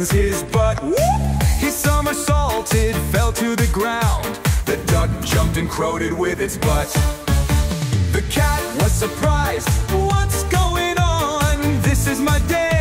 strengthens his butt. He somersaulted, fell to the ground. The duck jumped and crowed it with its butt. The cat was surprised. What's going on? This is my day.